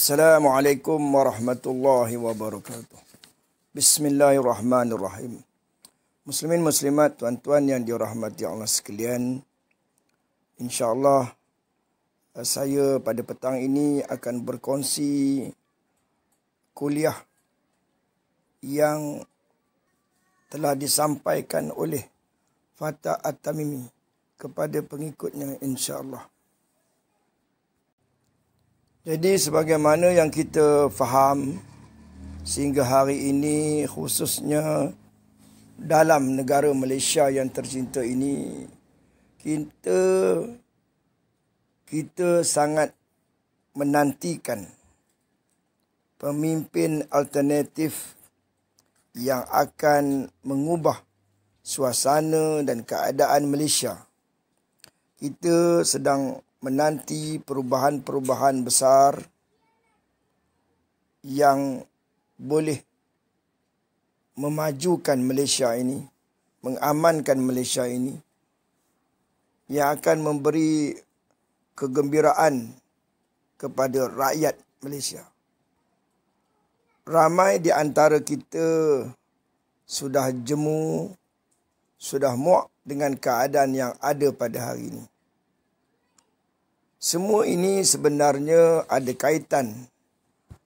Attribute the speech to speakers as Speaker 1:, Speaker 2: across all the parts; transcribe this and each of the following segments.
Speaker 1: Assalamualaikum warahmatullahi wabarakatuh. Bismillahirrahmanirrahim. Muslimin muslimat, tuan-tuan yang dirahmati Allah sekalian. InsyaAllah saya pada petang ini akan berkongsi kuliah yang telah disampaikan oleh Fatah At-Tamimi kepada pengikutnya, insyaAllah. Jadi sebagaimana yang kita faham, sehingga hari ini khususnya dalam negara Malaysia yang tercinta ini, kita sangat menantikan pemimpin alternatif yang akan mengubah suasana dan keadaan Malaysia. Kita sedang menanti perubahan-perubahan besar yang boleh memajukan Malaysia ini, mengamankan Malaysia ini, yang akan memberi kegembiraan kepada rakyat Malaysia. Ramai di antara kita sudah jemu, sudah muak dengan keadaan yang ada pada hari ini. Semua ini sebenarnya ada kaitan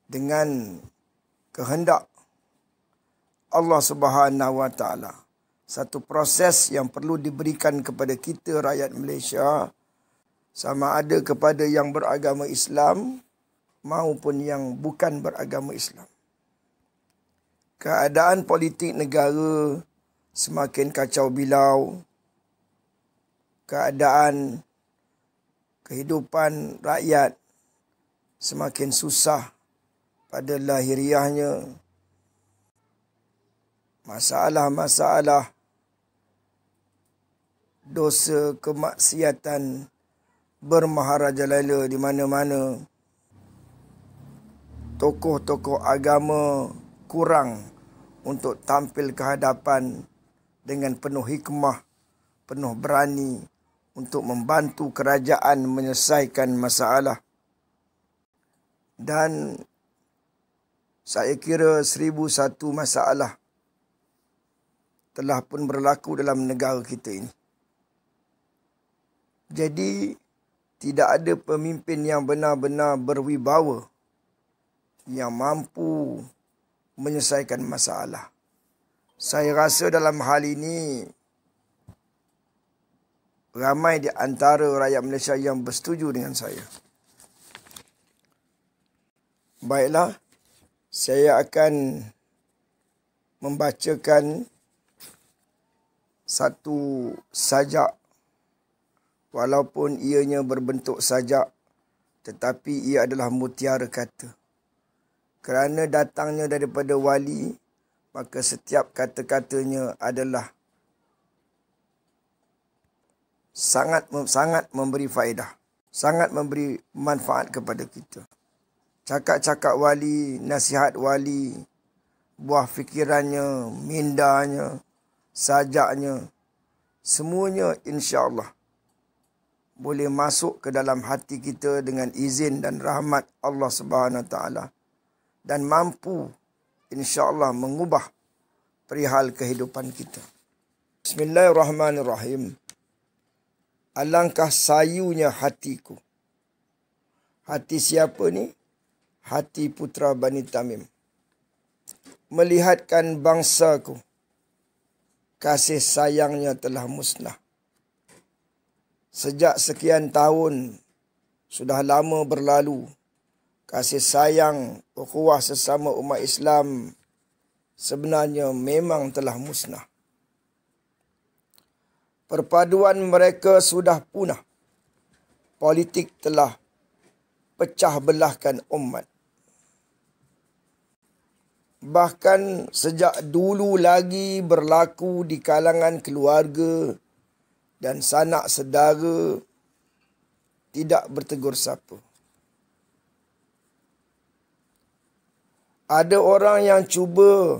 Speaker 1: dengan kehendak Allah Subhanahu Wa Taala. Satu proses yang perlu diberikan kepada kita rakyat Malaysia, sama ada kepada yang beragama Islam maupun yang bukan beragama Islam. Keadaan politik negara semakin kacau bilau. Keadaan kehidupan rakyat semakin susah pada lahiriahnya. Masalah-masalah dosa kemaksiatan bermaharajalela di mana-mana. Tokoh-tokoh agama kurang untuk tampil ke hadapan dengan penuh hikmah, penuh berani untuk membantu kerajaan menyelesaikan masalah. Dan saya kira 1001 masalah telah pun berlaku dalam negara kita ini. Jadi tidak ada pemimpin yang benar-benar berwibawa yang mampu menyelesaikan masalah. Saya rasa dalam hal ini ramai di antara rakyat Malaysia yang bersetuju dengan saya. Baiklah, saya akan membacakan satu sajak, walaupun ianya berbentuk sajak, tetapi ia adalah mutiara kata. Kerana datangnya daripada wali, maka setiap kata-katanya adalah sangat memberi faedah, sangat memberi manfaat kepada kita. Cakap-cakap wali, nasihat wali, buah fikirannya, mindanya, sajaknya, semuanya insya-Allah boleh masuk ke dalam hati kita dengan izin dan rahmat Allah Subhanahu Wa Taala, dan mampu insya-Allah mengubah perihal kehidupan kita. Bismillahirrahmanirrahim. Alangkah sayunya hatiku. Hati siapa ni? Hati putra Bani Tamim. Melihatkan bangsaku, kasih sayangnya telah musnah. Sejak sekian tahun sudah lama berlalu, kasih sayang ukhuwah sesama umat Islam sebenarnya memang telah musnah. Perpaduan mereka sudah punah. Politik telah pecah belahkan umat. Bahkan sejak dulu lagi berlaku di kalangan keluarga dan sanak saudara, tidak bertegur sapa. Ada orang yang cuba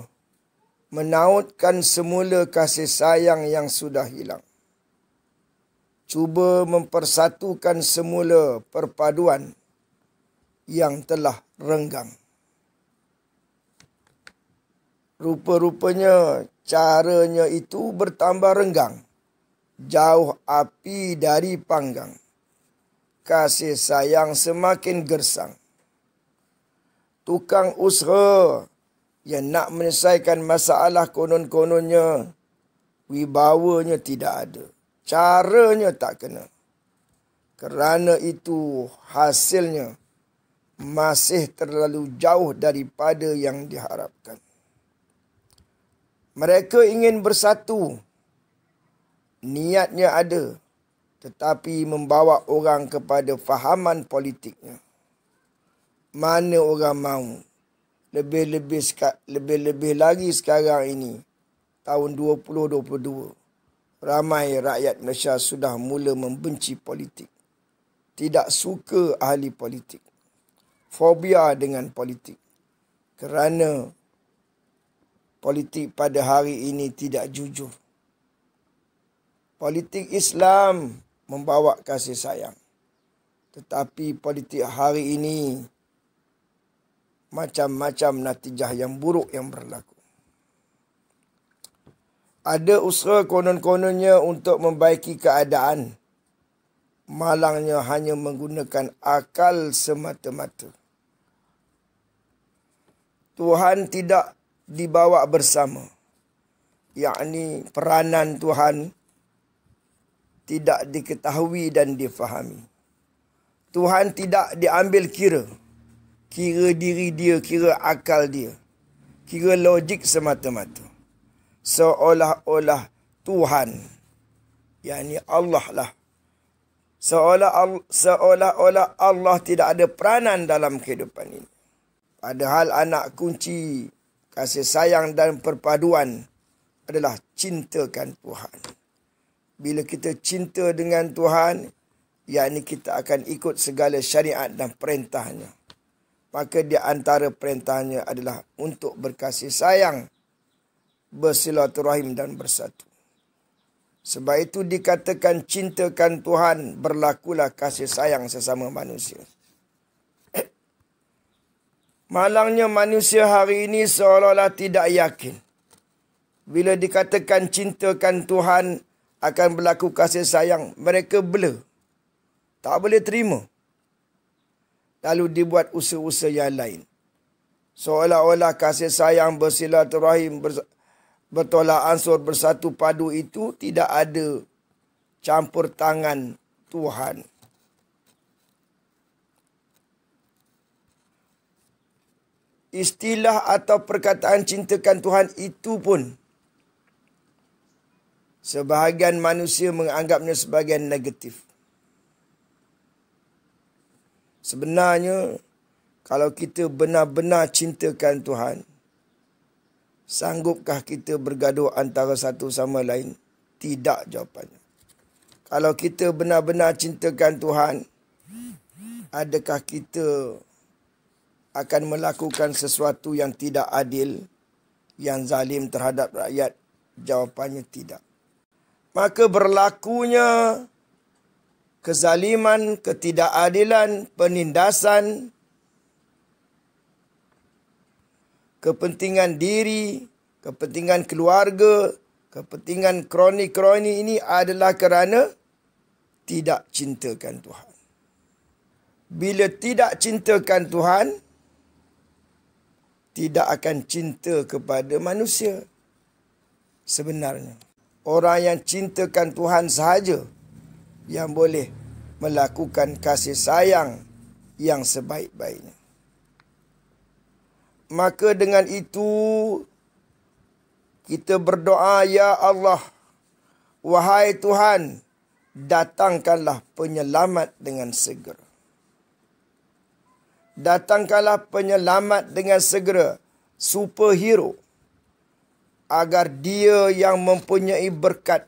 Speaker 1: menautkan semula kasih sayang yang sudah hilang. Cuba mempersatukan semula perpaduan yang telah renggang. Rupa-rupanya caranya itu bertambah renggang. Jauh api dari panggang. Kasih sayang semakin gersang. Tukang usaha yang nak menyelesaikan masalah konon-kononnya, wibawanya tidak ada. Caranya tak kena. Kerana itu hasilnya masih terlalu jauh daripada yang diharapkan. Mereka ingin bersatu. Niatnya ada. Tetapi membawa orang kepada fahaman politiknya. Mana orang mahu. Lebih-lebih lagi sekarang ini. Tahun 2022. Ramai rakyat Malaysia sudah mula membenci politik. Tidak suka ahli politik. Fobia dengan politik. Kerana politik pada hari ini tidak jujur. Politik Islam membawa kasih sayang. Tetapi politik hari ini macam-macam natijah yang buruk yang berlaku. Ada usaha konon-kononnya untuk membaiki keadaan. Malangnya hanya menggunakan akal semata-mata. Tuhan tidak dibawa bersama. Yakni peranan Tuhan tidak diketahui dan difahami. Tuhan tidak diambil kira. Kira diri dia, kira akal dia. Kira logik semata-mata. Seolah-olah Tuhan, yakni Allah lah. Seolah-olah Allah tidak ada peranan dalam kehidupan ini. Padahal anak kunci kasih sayang dan perpaduan adalah cintakan Tuhan. Bila kita cinta dengan Tuhan, yakni kita akan ikut segala syariat dan perintahnya. Maka di antara perintahnya adalah untuk berkasih sayang, bersilaturahim dan bersatu. Sebab itu dikatakan cintakan Tuhan, berlakulah kasih sayang sesama manusia. Malangnya manusia hari ini seolah-olah tidak yakin. Bila dikatakan cintakan Tuhan, akan berlaku kasih sayang, mereka bela. Tak boleh terima. Lalu dibuat usaha-usaha yang lain. Seolah-olah kasih sayang, bersilaturahim, bertolak ansur, bersatu padu itu tidak ada campur tangan Tuhan. Istilah atau perkataan cintakan Tuhan itu pun sebahagian manusia menganggapnya sebagai negatif. Sebenarnya, kalau kita benar-benar cintakan Tuhan, sanggupkah kita bergaduh antara satu sama lain? Tidak jawapannya. Kalau kita benar-benar cintakan Tuhan, adakah kita akan melakukan sesuatu yang tidak adil, yang zalim terhadap rakyat? Jawapannya tidak. Maka berlakunya kezaliman, ketidakadilan, penindasan, kepentingan diri, kepentingan keluarga, kepentingan kroni-kroni ini adalah kerana tidak cintakan Tuhan. Bila tidak cintakan Tuhan, tidak akan cinta kepada manusia. Sebenarnya, orang yang cintakan Tuhan sahaja yang boleh melakukan kasih sayang yang sebaik-baiknya. Maka dengan itu, kita berdoa, Ya Allah, wahai Tuhan, datangkanlah penyelamat dengan segera. Datangkanlah penyelamat dengan segera, superhero, agar dia yang mempunyai berkat,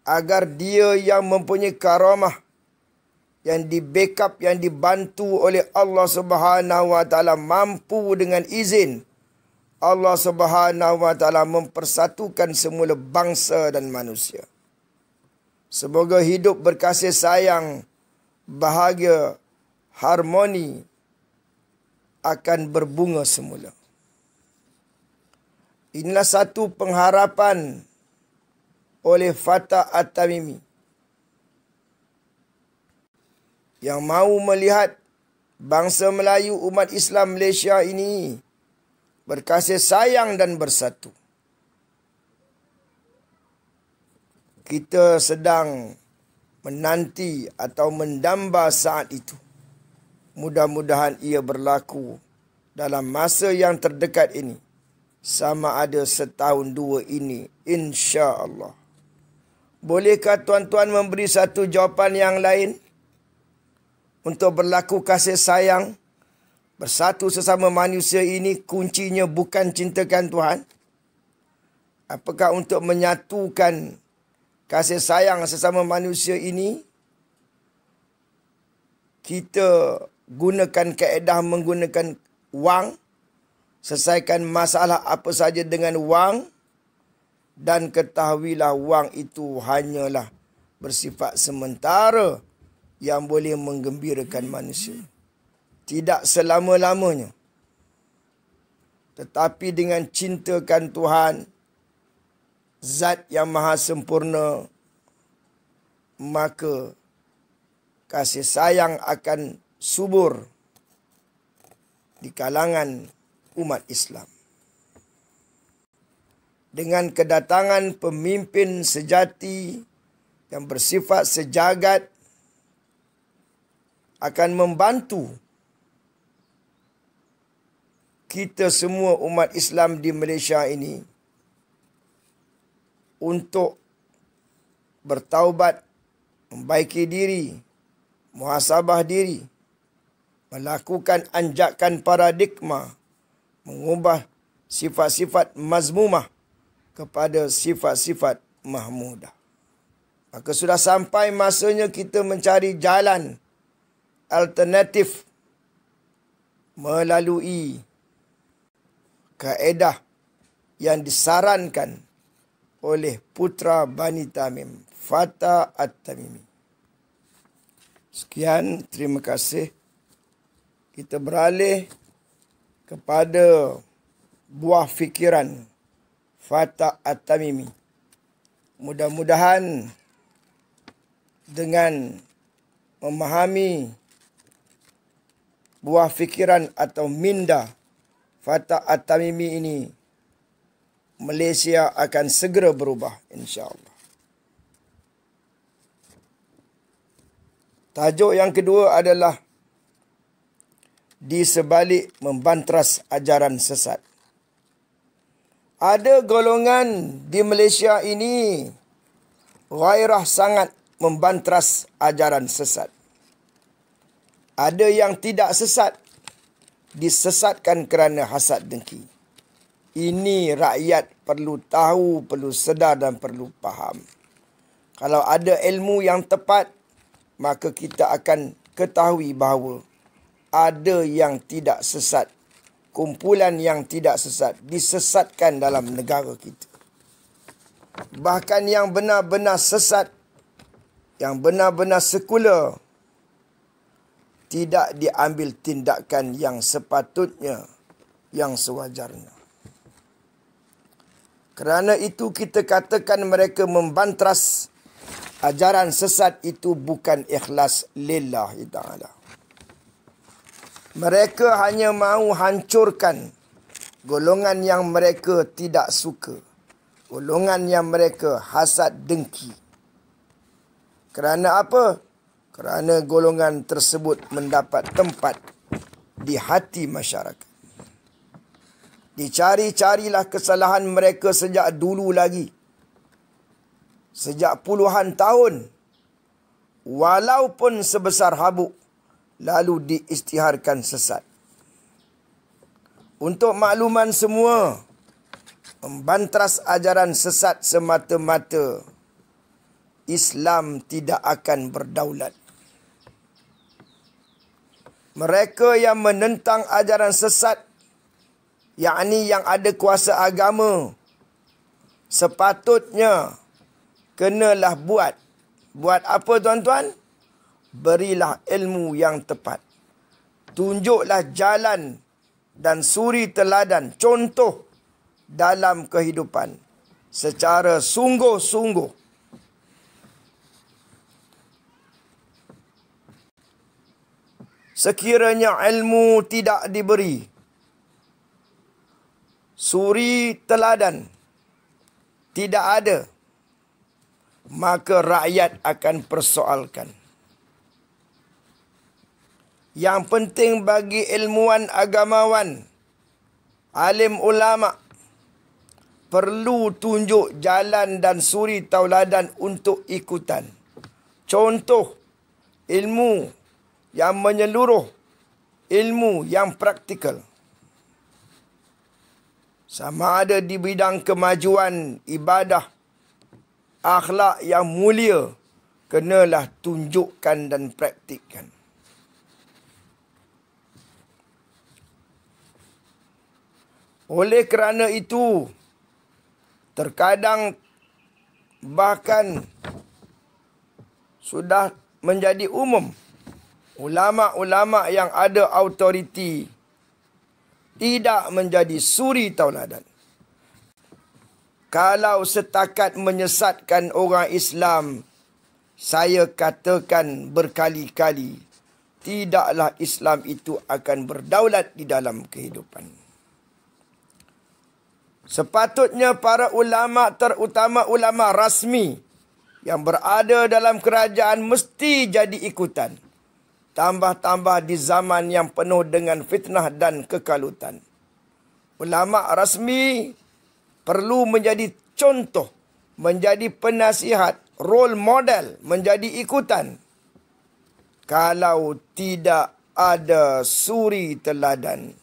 Speaker 1: agar dia yang mempunyai karamah, yang di backup, yang dibantu oleh Allah Subhanahu Wa Taala, mampu dengan izin Allah Subhanahu Wa Taala mempersatukan semula bangsa dan manusia. Semoga hidup berkasih sayang, bahagia harmoni akan berbunga semula. Inilah satu pengharapan oleh Fatah At-Tamimi yang mahu melihat bangsa Melayu umat Islam Malaysia ini berkasih sayang dan bersatu. Kita sedang menanti atau mendamba saat itu. Mudah-mudahan ia berlaku dalam masa yang terdekat ini. Sama ada setahun dua ini, insya-Allah. Bolehkah tuan-tuan memberi satu jawapan yang lain? Untuk berlaku kasih sayang, bersatu sesama manusia ini kuncinya bukan cintakan Tuhan? Apakah untuk menyatukan kasih sayang sesama manusia ini, kita gunakan kaedah menggunakan wang, selesaikan masalah apa saja dengan wang, dan ketahuilah wang itu hanyalah bersifat sementara yang boleh menggembirakan manusia. Tidak selama-lamanya. Tetapi dengan cintakan Tuhan, Zat yang maha sempurna, maka kasih sayang akan subur di kalangan umat Islam. Dengan kedatangan pemimpin sejati yang bersifat sejagat akan membantu kita semua umat Islam di Malaysia ini untuk bertaubat, membaiki diri, muhasabah diri, melakukan anjakan paradigma, mengubah sifat-sifat mazmumah kepada sifat-sifat mahmudah. Maka sudah sampai masanya kita mencari jalan alternatif melalui kaedah yang disarankan oleh putra Bani Tamim, Fatah At-Tamimi. Sekian, terima kasih. Kita beralih kepada buah fikiran Fatah At-Tamimi. Mudah-mudahan dengan memahami buah fikiran atau minda Fatah At-Tamimi ini, Malaysia akan segera berubah, insya-Allah. Tajuk yang kedua adalah di sebalik membantras ajaran sesat. Ada golongan di Malaysia ini gairah sangat membantras ajaran sesat. Ada yang tidak sesat, disesatkan kerana hasad dengki. Ini rakyat perlu tahu, perlu sedar dan perlu faham. Kalau ada ilmu yang tepat, maka kita akan ketahui bahawa ada yang tidak sesat. Kumpulan yang tidak sesat disesatkan dalam negara kita. Bahkan yang benar-benar sesat, yang benar-benar sekular, tidak diambil tindakan yang sepatutnya, yang sewajarnya. Kerana itu kita katakan mereka membantras ajaran sesat itu bukan ikhlas lillahi ta'ala. Mereka hanya mahu hancurkan golongan yang mereka tidak suka, golongan yang mereka hasad dengki. Kerana apa? Kerana golongan tersebut mendapat tempat di hati masyarakat. Dicari-carilah kesalahan mereka sejak dulu lagi. Sejak puluhan tahun. Walaupun sebesar habuk, lalu diisytiharkan sesat. Untuk makluman semua, membantras ajaran sesat semata-mata, Islam tidak akan berdaulat. Mereka yang menentang ajaran sesat, yakni yang ada kuasa agama, sepatutnya kenalah buat. Buat apa tuan-tuan? Berilah ilmu yang tepat. tunjuklah jalan dan suri teladan, contoh dalam kehidupan secara sungguh-sungguh. Sekiranya ilmu tidak diberi, suri teladan tidak ada, maka rakyat akan persoalkan. Yang penting bagi ilmuwan agamawan, alim ulama, perlu tunjuk jalan dan suri tauladan untuk ikutan. Contoh ilmu yang menyeluruh, ilmu yang praktikal. Sama ada di bidang kemajuan ibadah, akhlak yang mulia, kenalah tunjukkan dan praktikkan. Oleh kerana itu, terkadang bahkan sudah menjadi umum, ulama-ulama yang ada autoriti tidak menjadi suri tauladan. Kalau setakat menyesatkan orang Islam, saya katakan berkali-kali, tidaklah Islam itu akan berdaulat di dalam kehidupan. Sepatutnya para ulama, terutama ulama rasmi yang berada dalam kerajaan, mesti jadi ikutan. Tambah-tambah di zaman yang penuh dengan fitnah dan kekalutan. Ulama rasmi perlu menjadi contoh, menjadi penasihat, role model, menjadi ikutan. Kalau tidak ada suri teladan,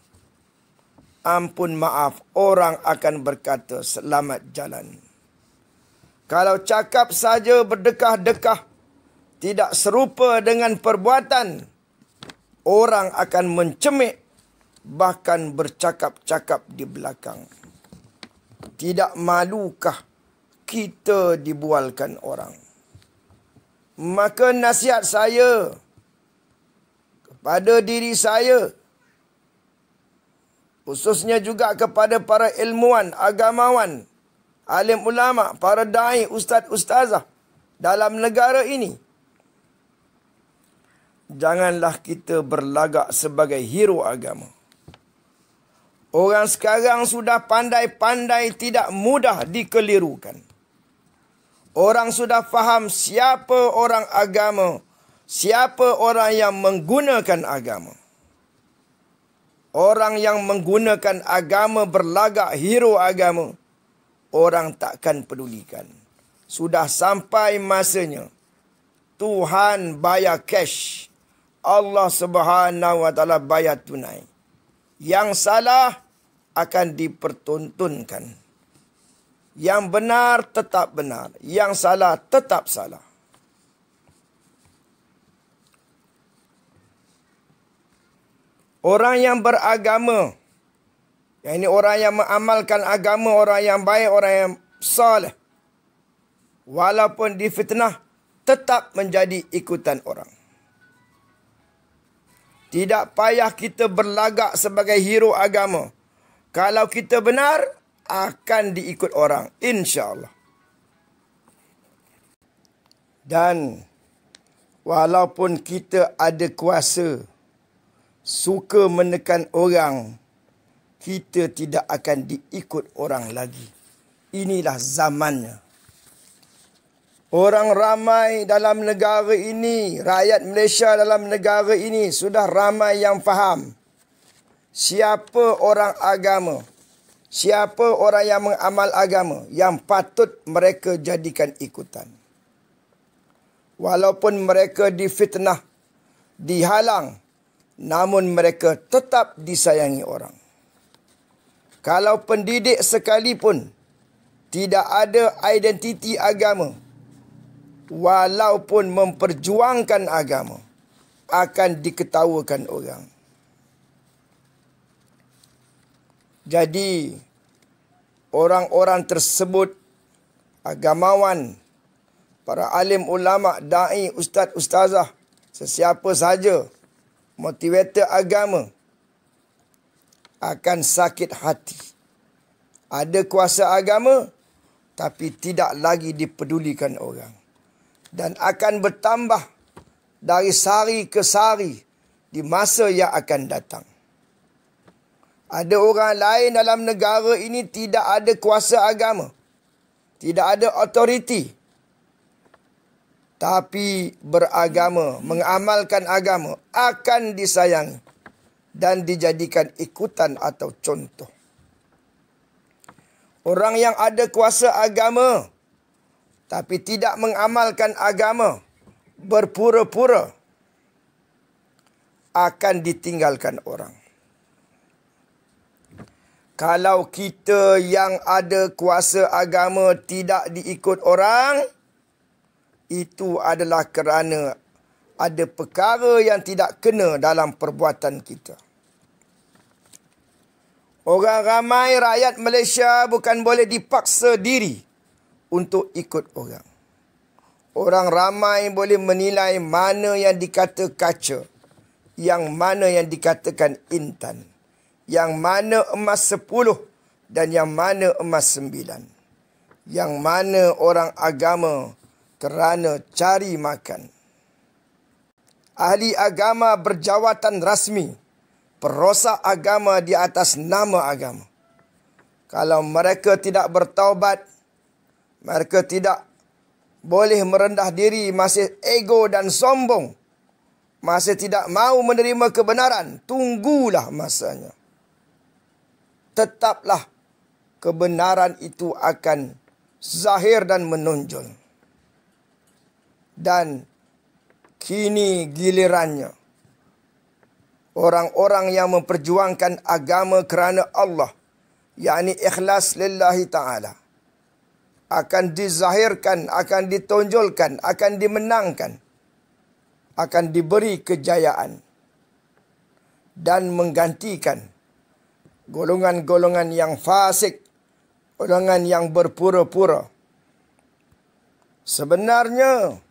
Speaker 1: ampun maaf, orang akan berkata selamat jalan. Kalau cakap saja berdekah-dekah, tidak serupa dengan perbuatan, orang akan mencemik, bahkan bercakap-cakap di belakang. Tidak malukah kita dibualkan orang? Maka nasihat saya kepada diri saya, khususnya juga kepada para ilmuwan, agamawan, alim ulama, para da'i, ustaz-ustazah dalam negara ini, janganlah kita berlagak sebagai hero agama. Orang sekarang sudah pandai-pandai, tidak mudah dikelirukan. Orang sudah faham siapa orang agama, siapa orang yang menggunakan agama. Orang yang menggunakan agama berlagak hero agama, orang takkan pedulikan. Sudah sampai masanya Tuhan bayar cash, Allah Subhanahu wa taala bayar tunai. Yang salah akan dipertontonkan. Yang benar tetap benar, yang salah tetap salah. Orang yang beragama, yang ini orang yang mengamalkan agama, orang yang baik, orang yang soleh, walaupun difitnah, tetap menjadi ikutan orang. Tidak payah kita berlagak sebagai hero agama. Kalau kita benar, akan diikut orang, insya-Allah. Dan walaupun kita ada kuasa, suka menekan orang, kita tidak akan diikut orang lagi. Inilah zamannya. Orang ramai dalam negara ini, rakyat Malaysia dalam negara ini, sudah ramai yang faham siapa orang agama, siapa orang yang mengamal agama, yang patut mereka jadikan ikutan. Walaupun mereka difitnah, dihalang, namun mereka tetap disayangi orang. Kalau pendidik sekalipun tidak ada identiti agama, walaupun memperjuangkan agama, akan diketawakan orang. Jadi, orang-orang tersebut, agamawan, para alim ulama, da'i, ustaz-ustazah, sesiapa saja, motivator agama akan sakit hati. Ada kuasa agama tapi tidak lagi dipedulikan orang. Dan akan bertambah dari sehari ke sehari di masa yang akan datang. Ada orang lain dalam negara ini tidak ada kuasa agama. Tidak ada autoriti. Tapi beragama, mengamalkan agama akan disayangi dan dijadikan ikutan atau contoh. Orang yang ada kuasa agama tapi tidak mengamalkan agama, berpura-pura, akan ditinggalkan orang. Kalau kita yang ada kuasa agama tidak diikut orang, itu adalah kerana ada perkara yang tidak kena dalam perbuatan kita. Orang ramai rakyat Malaysia bukan boleh dipaksa diri untuk ikut orang. Orang ramai boleh menilai mana yang dikata kaca, yang mana yang dikatakan intan, yang mana emas 10 dan yang mana emas 9. Yang mana orang agama kerana cari makan. Ahli agama berjawatan rasmi, perosak agama di atas nama agama. Kalau mereka tidak bertaubat, mereka tidak boleh merendah diri, masih ego dan sombong, masih tidak mahu menerima kebenaran, tunggulah masanya. Tetaplah kebenaran itu akan zahir dan menonjol. Dan kini gilirannya orang-orang yang memperjuangkan agama kerana Allah, yakni ikhlas lillahi ta'ala, akan dizahirkan, akan ditonjolkan, akan dimenangkan, akan diberi kejayaan dan menggantikan golongan-golongan yang fasik, golongan yang berpura-pura. Sebenarnya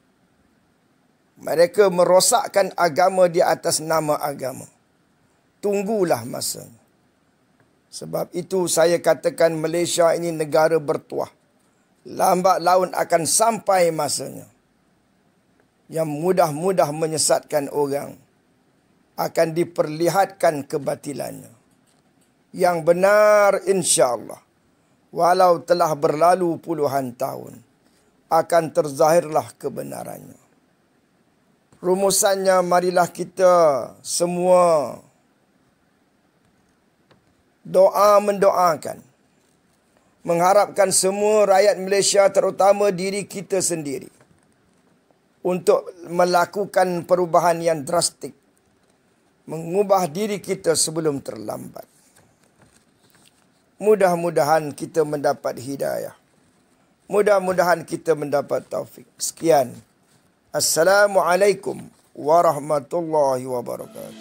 Speaker 1: mereka merosakkan agama di atas nama agama. Tunggulah masanya. Sebab itu saya katakan Malaysia ini negara bertuah. Lambat laun akan sampai masanya. Yang mudah-mudah menyesatkan orang akan diperlihatkan kebatilannya. Yang benar insya-Allah, walau telah berlalu puluhan tahun, akan terzahirlah kebenarannya. Rumusannya, marilah kita semua mendoakan, mengharapkan semua rakyat Malaysia, terutama diri kita sendiri, untuk melakukan perubahan yang drastik, mengubah diri kita sebelum terlambat. Mudah-mudahan kita mendapat hidayah. Mudah-mudahan kita mendapat taufik. Sekian. Assalamualaikum warahmatullahi wabarakatuh.